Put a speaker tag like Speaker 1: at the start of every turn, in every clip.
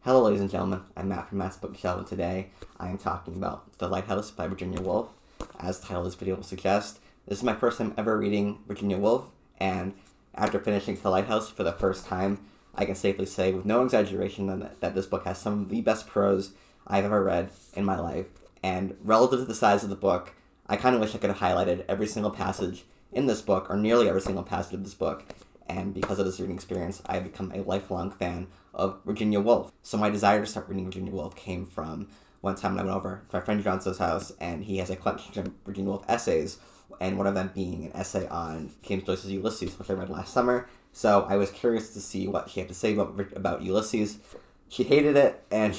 Speaker 1: Hello, ladies and gentlemen. I'm Matt from Matt's Bookshelf, and today I am talking about The Lighthouse by Virginia Woolf. As the title of this video will suggest, this is my first time ever reading Virginia Woolf, and after finishing The Lighthouse for the first time, I can safely say with no exaggeration that this book has some of the best prose I've ever read in my life. And relative to the size of the book, I kind of wish I could have highlighted every single passage in this book, or nearly every single passage of this book. And because of this reading experience, I have become a lifelong fan of Virginia Woolf. So my desire to start reading Virginia Woolf came from one time when I went over to my friend Johnson's house, and he has a collection of Virginia Woolf essays, and one of them being an essay on James Joyce's Ulysses, which I read last summer. So I was curious to see what she had to say about Ulysses. She hated it, and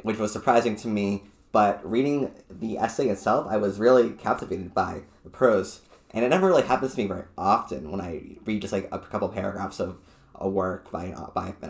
Speaker 1: which was surprising to me, but reading the essay itself, I was really captivated by the prose. And it never really happens to me very often when I read just like a couple paragraphs of a work by an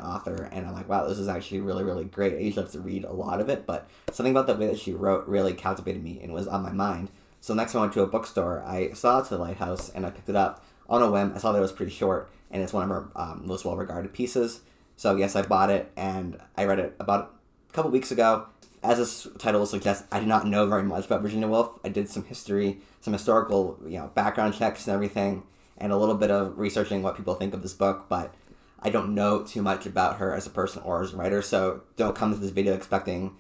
Speaker 1: author, and I'm like, wow, this is actually really, really great. I usually have to read a lot of it, but something about the way that she wrote really captivated me and was on my mind. So next time I went to a bookstore, I saw The Lighthouse, and I picked it up on a whim. I saw that it was pretty short, and it's one of her most well-regarded pieces. So yes, I bought it, and I read it about a couple weeks ago. As this title will suggest, I did not know very much about Virginia Woolf. I did some history, some historical, background checks and everything, and a little bit of researching what people think of this book, but I don't know too much about her as a person or as a writer, so don't come to this video expecting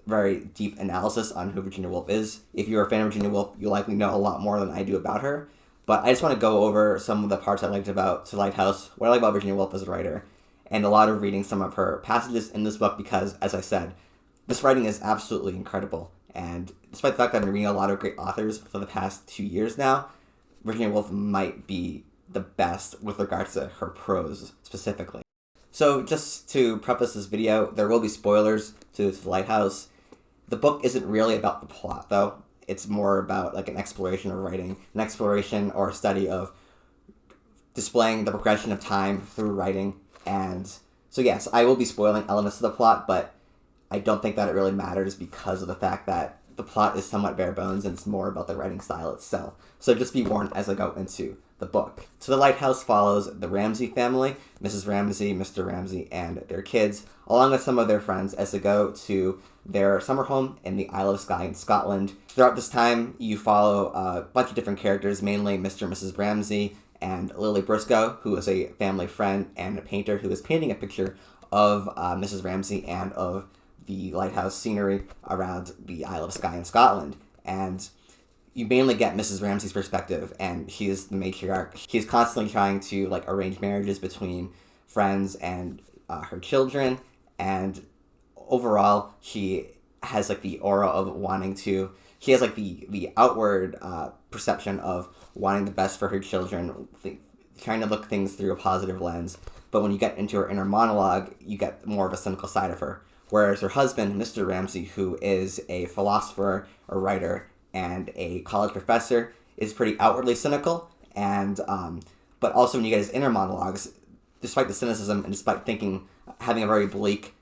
Speaker 1: very deep analysis on who Virginia Woolf is. If you're a fan of Virginia Woolf, you'll likely know a lot more than I do about her, but I just want to go over some of the parts I liked about The Lighthouse, what I like about Virginia Woolf as a writer, and a lot of reading some of her passages in this book because, as I said, this writing is absolutely incredible, and despite the fact that I've been reading a lot of great authors for the past 2 years now, Virginia Woolf might be the best with regards to her prose specifically. So just to preface this video, there will be spoilers to The Lighthouse. The book isn't really about the plot, though. It's more about an exploration of writing, an exploration or a study of displaying the progression of time through writing. And so yes, I will be spoiling elements of the plot, but I don't think that it really matters because of the fact that the plot is somewhat bare bones and it's more about the writing style itself. So just be warned as I go into the book. So The Lighthouse follows the Ramsay family, Mrs. Ramsay, Mr. Ramsay, and their kids, along with some of their friends as they go to their summer home in the Isle of Skye in Scotland. Throughout this time, you follow a bunch of different characters, mainly Mr. and Mrs. Ramsay and Lily Briscoe, who is a family friend and a painter who is painting a picture of Mrs. Ramsay and of the lighthouse scenery around the Isle of Skye in Scotland. And you mainly get Mrs. Ramsay's perspective, and she is the matriarch. She's constantly trying to arrange marriages between friends and her children, and overall she has the aura of wanting to, she has the outward perception of wanting the best for her children, trying to look things through a positive lens, but when you get into her inner monologue, you get more of a cynical side of her. Whereas her husband, Mr. Ramsay, who is a philosopher, a writer, and a college professor, is pretty outwardly cynical, and but also when you get his inner monologues, despite the cynicism and despite having a very bleak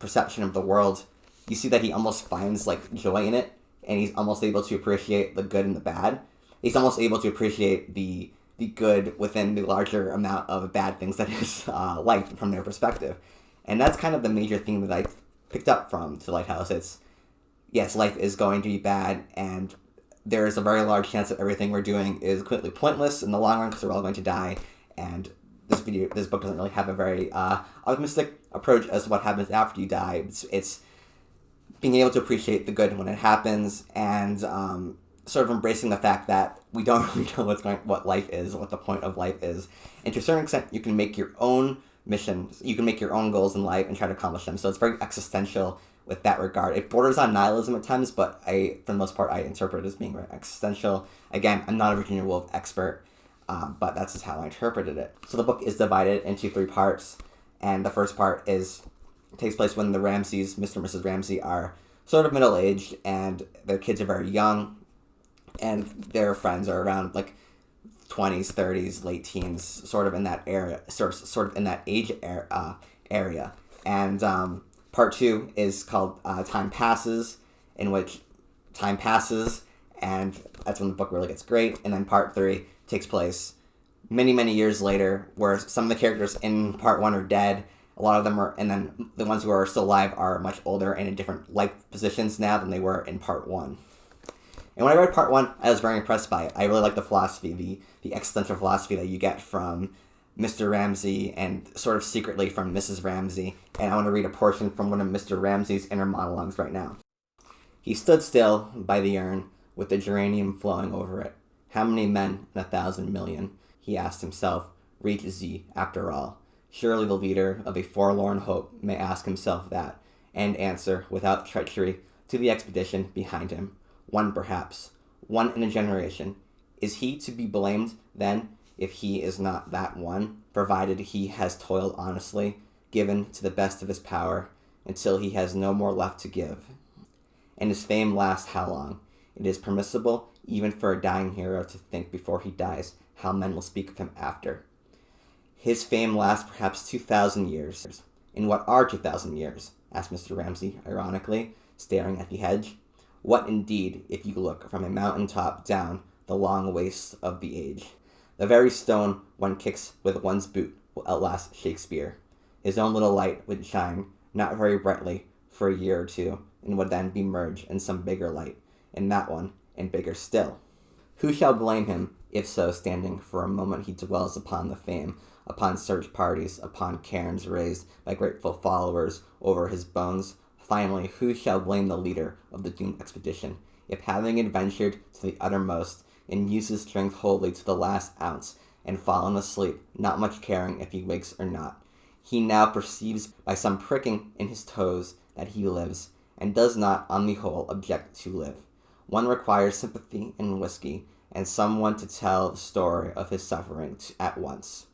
Speaker 1: perception of the world, you see that he almost finds joy in it, and he's almost able to appreciate the good and the bad. He's almost able to appreciate the good within the larger amount of bad things that is life from their perspective. And that's kind of the major theme that I picked up from The Lighthouse. It's, yes, life is going to be bad, and there is a very large chance that everything we're doing is completely pointless in the long run because we're all going to die, and this book doesn't really have a very optimistic approach as to what happens after you die. It's being able to appreciate the good when it happens, and sort of embracing the fact that we don't really know what life is, what the point of life is, and to a certain extent you can make your own missions, you can make your own goals in life and try to accomplish them. So it's very existential with that regard. It borders on nihilism at times, but for the most part, I interpret it as being very existential. Again, I'm not a Virginia Woolf expert, but that's just how I interpreted it. So the book is divided into 3 parts, and the first part takes place when the Ramsays, Mr. and Mrs. Ramsay, are sort of middle-aged, and their kids are very young, and their friends are around 20s, 30s, late teens, sort of in that area, sort of in that age area. And part 2 is called Time Passes, in which time passes, and that's when the book really gets great. And then part 3 takes place many, many years later, where some of the characters in part 1 are dead, A lot of them are, and then the ones who are still alive are much older and in different life positions now than they were in part one. And when I read part one, I was very impressed by it. I really like the philosophy, the existential philosophy that you get from Mr. Ramsay and sort of secretly from Mrs. Ramsay. And I want to read a portion from one of Mr. Ramsay's inner monologues right now. He stood still by the urn with the geranium flowing over it. How many men in 1,000 million, he asked himself, reaches he after all? Surely the leader of a forlorn hope may ask himself that, and answer, without treachery, to the expedition behind him. One perhaps, one in a generation. Is he to be blamed, then, if he is not that one, provided he has toiled honestly, given to the best of his power, until he has no more left to give? And his fame lasts how long? It is permissible, even for a dying hero, to think before he dies how men will speak of him after. His fame lasts perhaps 2,000 years. And what are 2,000 years? Asked Mr. Ramsay, ironically, staring at the hedge. What indeed, if you look from a mountain top down the long waste of the age? The very stone one kicks with one's boot will outlast Shakespeare. His own little light would shine, not very brightly, for a year or two, and would then be merged in some bigger light, in that one, and bigger still. Who shall blame him, if so standing for a moment he dwells upon the fame, upon search parties, upon cairns raised by grateful followers over his bones? Finally, who shall blame the leader of the doomed expedition, if having adventured to the uttermost, and used his strength wholly to the last ounce, and fallen asleep, not much caring if he wakes or not, he now perceives by some pricking in his toes that he lives, and does not, on the whole, object to live? One requires sympathy and whiskey, and someone to tell the story of his suffering at once.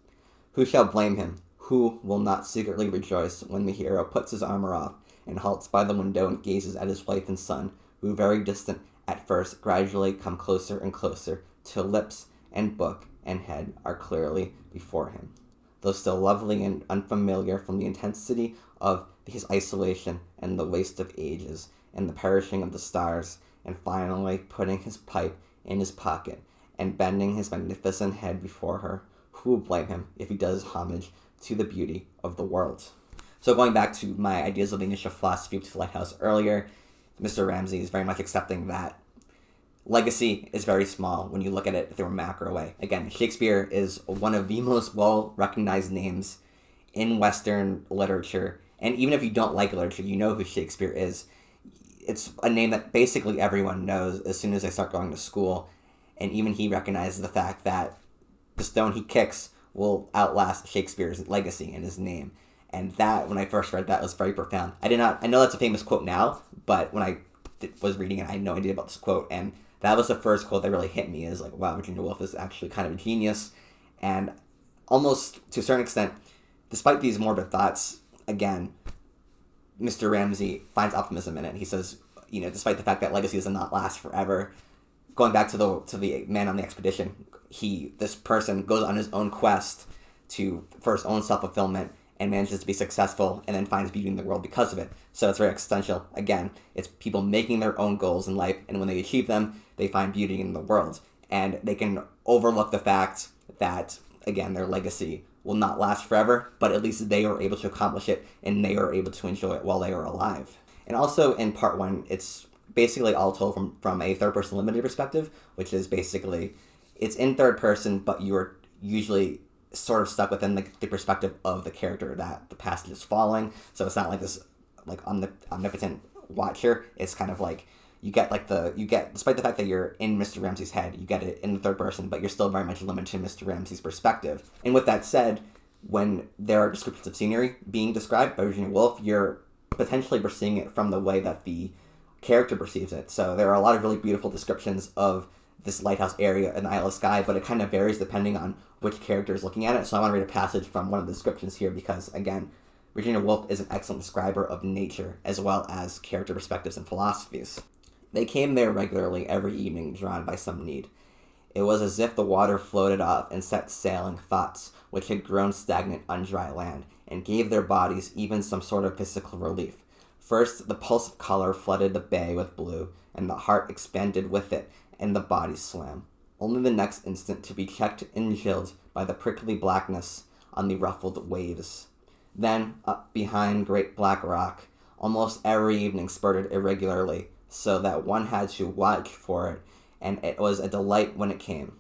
Speaker 1: Who shall blame him? Who will not secretly rejoice when the hero puts his armor off, and halts by the window and gazes at his wife and son, who, very distant at first, gradually come closer and closer, till lips and book and head are clearly before him, though still lovely and unfamiliar from the intensity of his isolation and the waste of ages and the perishing of the stars, and finally putting his pipe in his pocket and bending his magnificent head before her. Who will blame him if he does homage to the beauty of the world? So going back to my ideas of the initial philosophy of the Lighthouse earlier, Mr. Ramsay is very much accepting that legacy is very small when you look at it through a macro way. Again, Shakespeare is one of the most well-recognized names in Western literature, and even if you don't like literature, you know who Shakespeare is. It's a name that basically everyone knows as soon as they start going to school, and even he recognizes the fact that the stone he kicks will outlast Shakespeare's legacy and his name. And that, when I first read that, was very profound. I know that's a famous quote now, but when I was reading it, I had no idea about this quote, and that was the first quote that really hit me, is like, wow, Virginia Woolf is actually kind of a genius. And almost to a certain extent, despite these morbid thoughts, again, Mr. Ramsay finds optimism in it. He says, despite the fact that legacy does not last forever, going back to the man on the expedition, this person goes on his own quest for his own self-fulfillment and manages to be successful and then finds beauty in the world because of it. So it's very existential. Again, it's people making their own goals in life, and when they achieve them, they find beauty in the world. And they can overlook the fact that, again, their legacy will not last forever, but at least they were able to accomplish it, and they were able to enjoy it while they were alive. And also in part one, it's basically all told from a third-person limited perspective, which is basically, it's in third person, but you're usually sort of stuck within the perspective of the character that the passage is following. So it's not like this omnipotent watcher. It's kind of like you get despite the fact that you're in Mr. Ramsay's head, you get it in the third person, but you're still very much limited to Mr. Ramsay's perspective. And with that said, when there are descriptions of scenery being described by Virginia Woolf, you're potentially perceiving it from the way that the character perceives it. So there are a lot of really beautiful descriptions of this lighthouse area in the Isle of Skye, but it kind of varies depending on which character is looking at it. So I want to read a passage from one of the descriptions here because, again, Virginia Woolf is an excellent describer of nature as well as character perspectives and philosophies. They came there regularly every evening, drawn by some need. It was as if the water floated off and set sailing thoughts which had grown stagnant on dry land, and gave their bodies even some sort of physical relief. First, the pulse of color flooded the bay with blue, and the heart expanded with it, and the body swam, only the next instant to be checked and chilled by the prickly blackness on the ruffled waves. Then, up behind Great Black Rock, almost every evening spurted irregularly, so that one had to watch for it, and it was a delight when it came.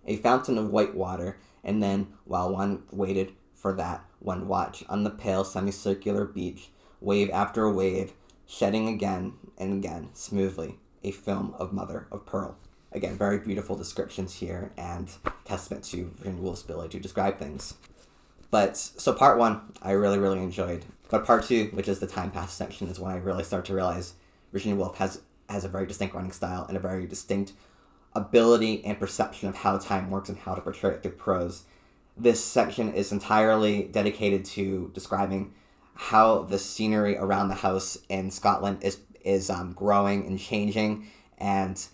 Speaker 1: A fountain of white water, and then, while one waited for that, one watched on the pale semicircular beach, wave after wave, shedding again and again, smoothly, a film of mother of pearl. Again, very beautiful descriptions here, and testament to Virginia Woolf's ability to describe things. But, so part one, I really, really enjoyed. But part two, which is the time pass section, is when I really start to realize Virginia Woolf has a very distinct writing style and a very distinct ability and perception of how time works and how to portray it through prose. This section is entirely dedicated to describing how the scenery around the house in Scotland is growing and changing, and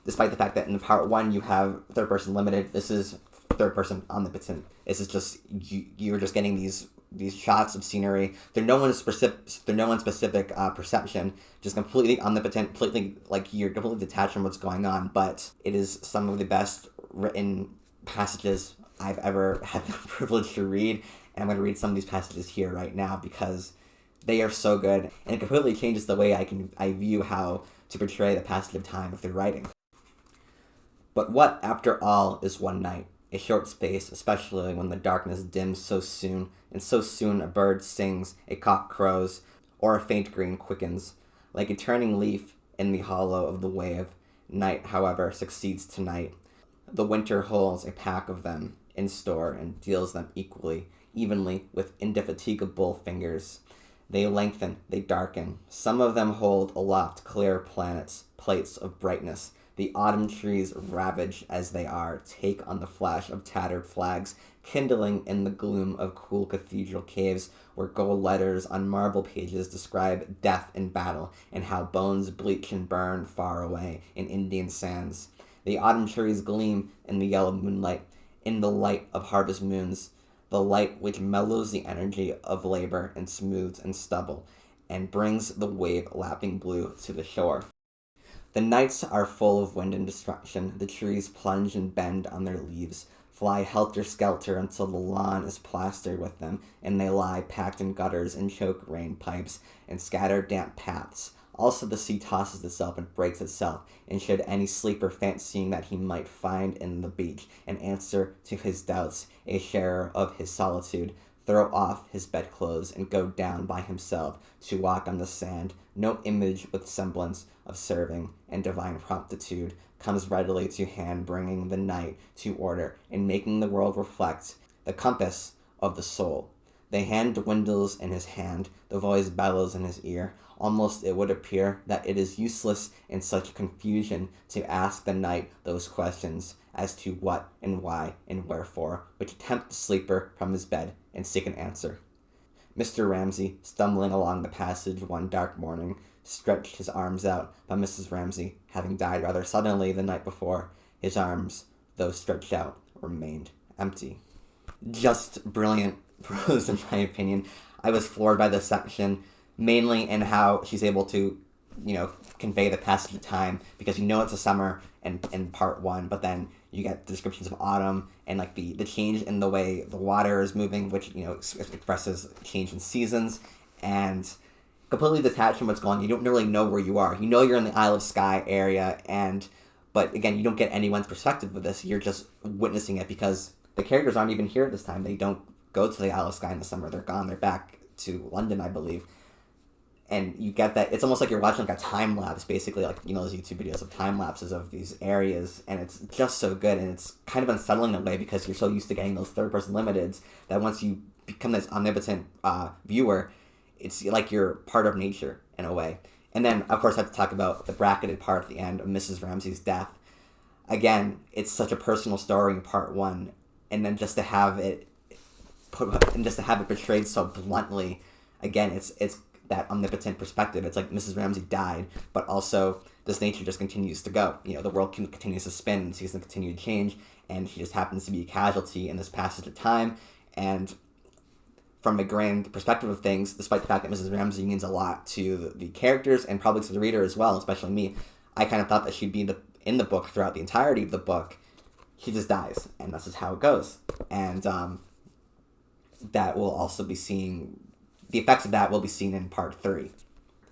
Speaker 1: despite the fact that in part one you have third person limited, this is third person omnipotent. This is just you're just getting these shots of scenery. They're no one's specific perception, just completely omnipotent, completely like you're completely detached from what's going on. But it is some of the best written passages I've ever had the privilege to read, and I'm going to read some of these passages here right now because they are so good, and it completely changes the way I view how to portray the passage of time through writing. But what, after all, is one night? A short space, especially when the darkness dims so soon, and so soon a bird sings, a cock crows, or a faint green quickens. Like a turning leaf in the hollow of the wave, night, however, succeeds to night. The winter holds a pack of them in store and deals them evenly, with indefatigable fingers. They lengthen, they darken. Some of them hold aloft clear planets, plates of brightness. The autumn trees, ravaged as they are, take on the flash of tattered flags, kindling in the gloom of cool cathedral caves, where gold letters on marble pages describe death in battle, and how bones bleach and burn far away in Indian sands. The autumn trees gleam in the yellow moonlight, in the light of harvest moons, the light which mellows the energy of labor and smooths and stubble, and brings the wave-lapping blue to the shore. The nights are full of wind and destruction. The trees plunge and bend on their leaves, fly helter-skelter until the lawn is plastered with them, and they lie packed in gutters and choke rain pipes and scatter damp paths. Also the sea tosses itself and breaks itself, and should any sleeper fancying that he might find in the beach an answer to his doubts, a sharer of his solitude, throw off his bedclothes and go down by himself to walk on the sand, no image with semblance of serving and divine promptitude comes readily to hand, bringing the night to order and making the world reflect the compass of the soul. The hand dwindles in his hand, the voice bellows in his ear. Almost it would appear that it is useless in such confusion to ask the night those questions as to what and why and wherefore, which tempt the sleeper from his bed and seek an answer. Mr. Ramsay, stumbling along the passage one dark morning, stretched his arms out, but Mrs. Ramsay, having died rather suddenly the night before, his arms, though stretched out, remained empty. Just brilliant prose, in my opinion. I was floored by this section, mainly in how she's able to, convey the passage of time, because it's a summer in part one, but then you get descriptions of autumn and like the change in the way the water is moving, which expresses change in seasons, and completely detached from what's going on. You don't really know where you are. You're in the Isle of Skye area, but again, you don't get anyone's perspective of this. You're just witnessing it because the characters aren't even here at this time. They don't go to the Isle of Skye in the summer. They're gone. They're back to London, I believe. And you get that. It's almost like you're watching like a time lapse, basically, like, those YouTube videos of time lapses of these areas, and it's just so good, and it's kind of unsettling in a way because you're so used to getting those third-person limiteds that once you become this omnipotent viewer, it's like you're part of nature in a way. And then, of course, I have to talk about the bracketed part at the end of Mrs. Ramsay's death. Again, it's such a personal story in part one, and then just to have it portrayed so bluntly, again, it's that omnipotent perspective. It's like Mrs. Ramsay died, but also this nature just continues to go. The world continues to spin, and seasons continue to change, and she just happens to be a casualty in this passage of time. And from a grand perspective of things, despite the fact that Mrs. Ramsay means a lot to the characters and probably to the reader as well, especially me, I kind of thought that she'd be in the book throughout the entirety of the book. She just dies, and that's just how it goes. And that will also be seen, the effects of that will be seen in part 3.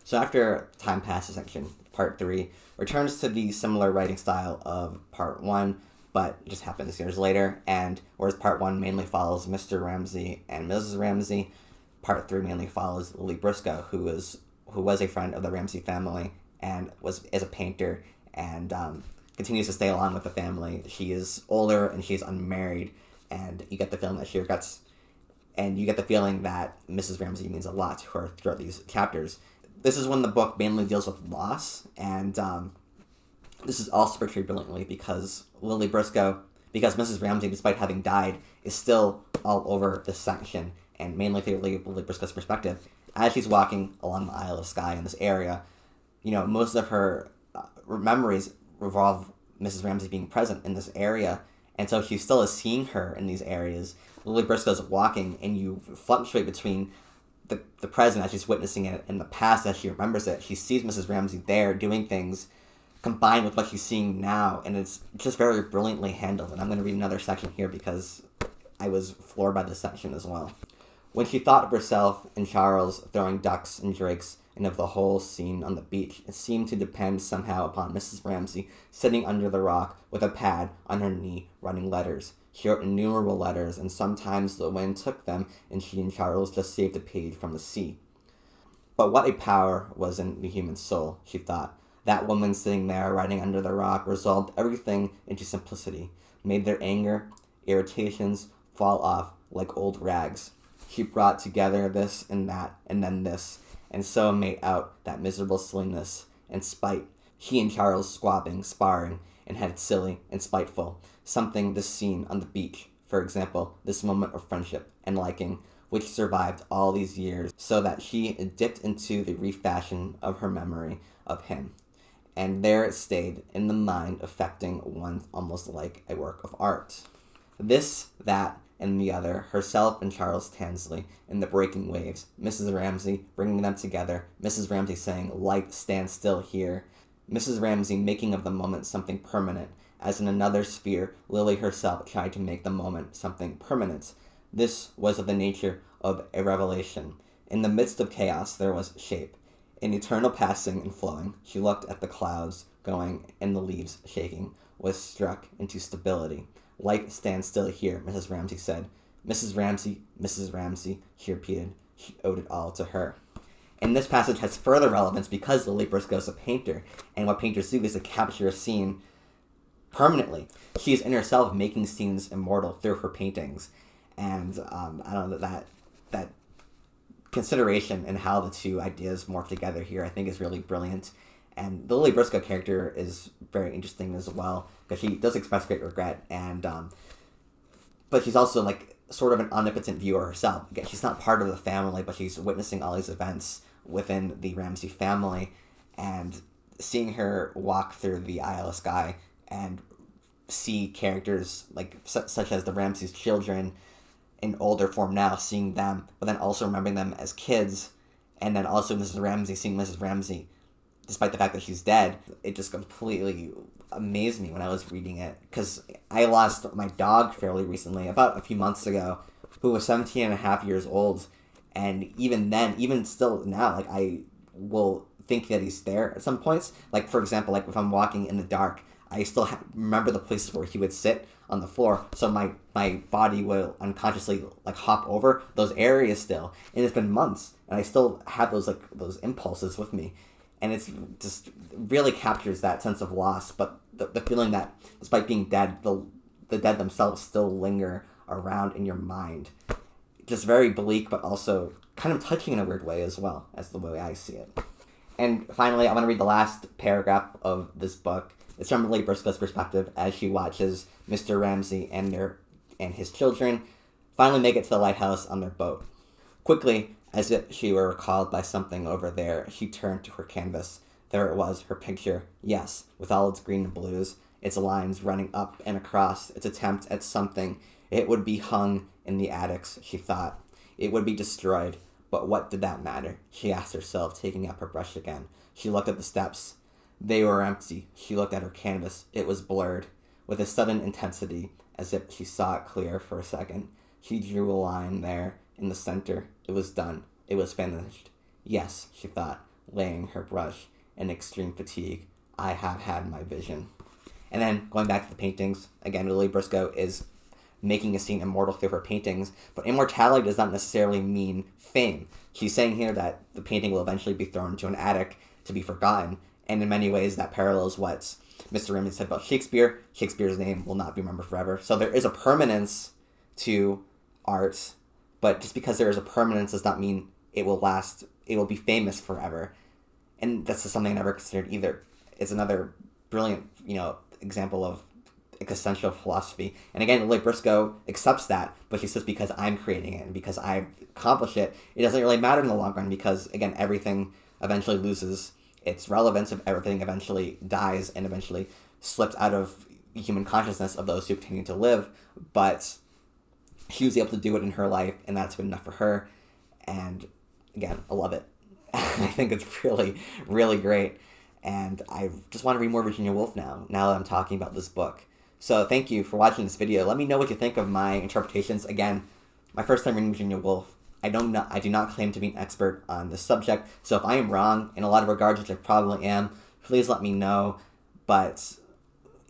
Speaker 1: So after time passes section, part 3 returns to the similar writing style of part 1, but it just happens years later, and whereas part 1 mainly follows Mr. Ramsay and Mrs. Ramsay, part 3 mainly follows Lily Briscoe, who was a friend of the Ramsay family and is a painter and continues to stay along with the family. She is older and she's unmarried, and you get the feeling that she regrets, and you get the feeling that Mrs. Ramsay means a lot to her throughout these chapters. This is when the book mainly deals with loss, and this is also portrayed brilliantly because Mrs. Ramsay, despite having died, is still all over this section, and mainly through Lily Briscoe's perspective. As she's walking along the Isle of Skye in this area, most of her memories revolve Mrs. Ramsay being present in this area, and so she still is seeing her in these areas. Lily Briscoe's walking, and you fluctuate between the present as she's witnessing it and the past as she remembers it. She sees Mrs. Ramsay there doing things combined with what she's seeing now, and it's just very brilliantly handled. And I'm going to read another section here because I was floored by this section as well. When she thought of herself and Charles throwing ducks and drakes, and of the whole scene on the beach, it seemed to depend somehow upon Mrs. Ramsay sitting under the rock with a pad on her knee writing letters. She wrote innumerable letters, and sometimes the wind took them, and she and Charles just saved a page from the sea. But what a power was in the human soul, she thought. That woman sitting there writing under the rock resolved everything into simplicity, made their anger, irritations fall off like old rags. She brought together this and that, and then this, and so made out that miserable silliness and spite. He and Charles squabbling, sparring, and had silly and spiteful. Something this scene on the beach, for example, this moment of friendship and liking, which survived all these years, so that she dipped into the refashion of her memory of him. And there it stayed in the mind, affecting one almost like a work of art. This, that, and the other, herself and Charles Tansley in the breaking waves, Mrs. Ramsay bringing them together, Mrs. Ramsay saying, "Light, stand still here," Mrs. Ramsay making of the moment something permanent, as in another sphere, Lily herself tried to make the moment something permanent. This was of the nature of a revelation. In the midst of chaos there was shape. In eternal passing and flowing, she looked at the clouds going and the leaves shaking, was struck into stability. "Light, stand still here," Mrs. Ramsay said. Mrs. Ramsay, she repeated. She owed it all to her. And this passage has further relevance because Lily Briscoe is a painter, and what painters do is to capture a scene permanently. She is in herself making scenes immortal through her paintings, and I don't know, that consideration and how the two ideas morph together here I think is really brilliant. And the Lily Briscoe character is very interesting as well, because she does express great regret, and but she's also like sort of an omnipotent viewer herself. Again, she's not part of the family, but she's witnessing all these events within the Ramsay family, and seeing her walk through the Isle of Skye and see characters like such as the Ramsay's children in older form now, seeing them, but then also remembering them as kids, and then also Mrs. Ramsay, seeing Mrs. Ramsay despite the fact that she's dead. It just completely amazed me when I was reading it, because I lost my dog fairly recently, about a few months ago, who was 17 and a half years old, and even then, even still now, like, I will think that he's there at some points. Like, for example, like if I'm walking in the dark, I still remember the places where he would sit on the floor, so my body will unconsciously like hop over those areas still, and it's been months, and I still have those impulses with me. And it's just really captures that sense of loss, but the feeling that despite being dead, the dead themselves still linger around in your mind. Just very bleak, but also kind of touching in a weird way as well, as the way I see it. And finally, I'm going to read the last paragraph of this book. It's from Lily Briscoe's perspective as she watches Mr. Ramsay and his children finally make it to the lighthouse on their boat. Quickly, as if she were recalled by something over there, she turned to her canvas. There it was, her picture. Yes, with all its green and blues, its lines running up and across, its attempt at something. It would be hung in the attics, she thought. It would be destroyed. But what did that matter? She asked herself, taking up her brush again. She looked at the steps. They were empty. She looked at her canvas. It was blurred. With a sudden intensity, as if she saw it clear for a second, She drew a line there in the center. It was done. It was finished. Yes, she thought, laying her brush in extreme fatigue. I have had my vision. And then going back to the paintings, again, Lily Briscoe is making a scene immortal through her paintings, but immortality does not necessarily mean fame. She's saying here that the painting will eventually be thrown into an attic to be forgotten, and in many ways that parallels what Mr. Raymond said about Shakespeare. Shakespeare's name will not be remembered forever. So there is a permanence to art, but just because there is a permanence does not mean it will last, it will be famous forever. And that's just something I never considered either. It's another brilliant, example of existential philosophy. And again, Lily Briscoe accepts that, but she says because I'm creating it and because I've accomplished it, it doesn't really matter in the long run because, again, everything eventually loses its relevance, if everything eventually dies and eventually slips out of human consciousness of those who continue to live. But she was able to do it in her life, and that's good enough for her. And again, I love it. I think it's really, really great. And I just want to read more Virginia Woolf now that I'm talking about this book. So thank you for watching this video. Let me know what you think of my interpretations. Again, my first time reading Virginia Woolf. I do not claim to be an expert on this subject, so if I am wrong in a lot of regards, which I probably am, please let me know. But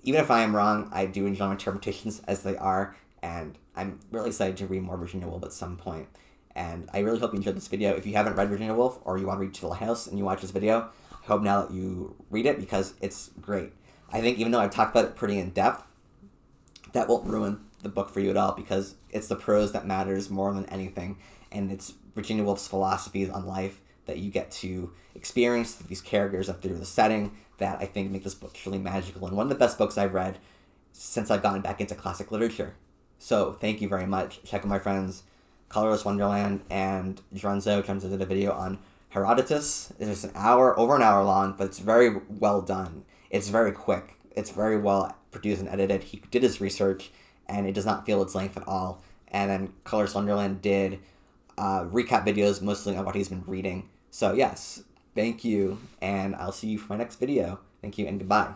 Speaker 1: even if I am wrong, I do enjoy my interpretations as they are, and I'm really excited to read more Virginia Woolf at some point. And I really hope you enjoyed this video. If you haven't read Virginia Woolf, or you want to read The Lighthouse and you watch this video, I hope now that you read it because it's great. I think even though I've talked about it pretty in depth, that won't ruin the book for you at all because it's the prose that matters more than anything. And it's Virginia Woolf's philosophies on life that you get to experience through these characters and through the setting that I think make this book truly magical and one of the best books I've read since I've gotten back into classic literature. So thank you very much. Check out my friends Colorless Wonderland and Dronzo. Dronzo did a video on Herodotus. It's over an hour long, but it's very well done. It's very quick. It's very well produced and edited. He did his research, and it does not feel its length at all. And then Colorless Wonderland did recap videos mostly on what he's been reading. So yes, thank you, and I'll see you for my next video. Thank you, and goodbye.